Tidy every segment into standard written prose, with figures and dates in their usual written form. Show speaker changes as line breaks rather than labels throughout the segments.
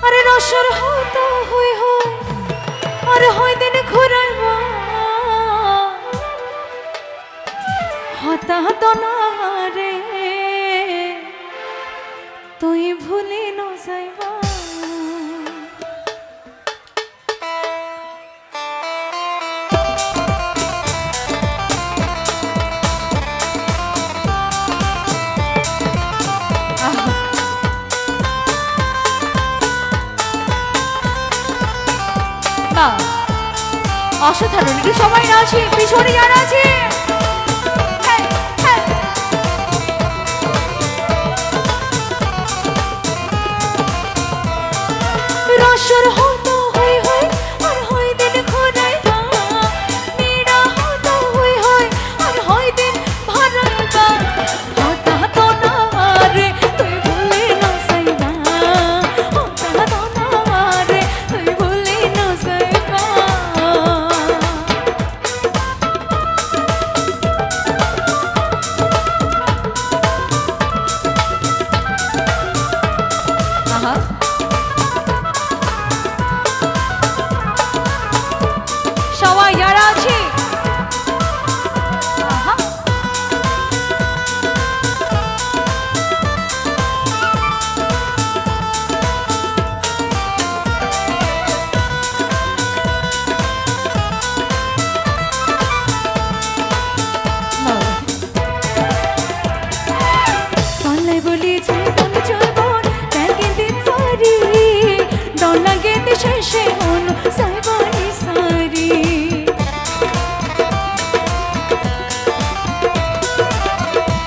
আরে রসর হতো হই হই আর হয় দিন ঘুরাইব হতাহত না রে তুই ভুলি ন যাইবা অসাধারণ একটু সবাই আছে পিছনে যারা আছে রসর হতো হই হই আর হয় দিন ঘুরাইবা নীড়া হতো হই হই আর হয় দিন ভরাইবা হতাহত না রে তুই ভুলি না যাইবা হতাহত না রে তুই ভুলি না যাইবা আহা সবাই যারা আছে পাল্লাই বলি জীবন জীবন ব্যাগে দিন পারি ডর লাগে শেষে হলো সাইবানি সারি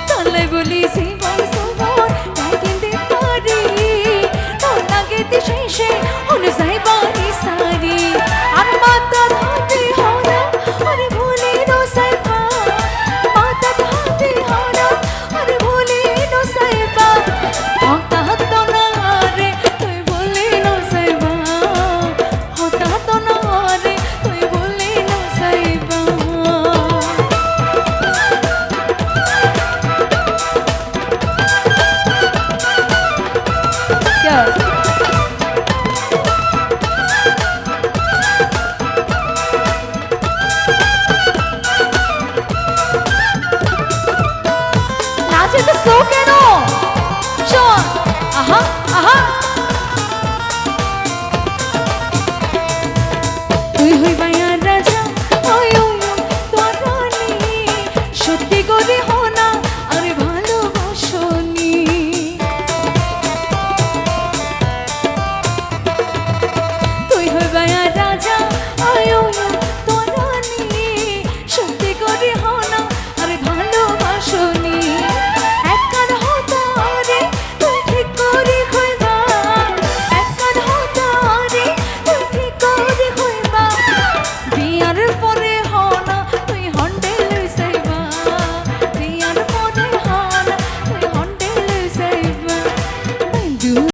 পাল্লাই বলি জীবন জীবন ব্যাগে দিন পারি ডর লাগে শেষে হলো সাইবানি সারি আর মাতা ধাতে হরা আরে ভুলি নো সাইবা মাতা ধাতে হরা আরে ভুলি নো সাইবা হতাহত না রে তুই ভুলি নো সাইবা হতাহত না রে তুই ভুলি নো সাইবা নাচে তো স্লো কেন শোন আহা আহা তুই হই বাই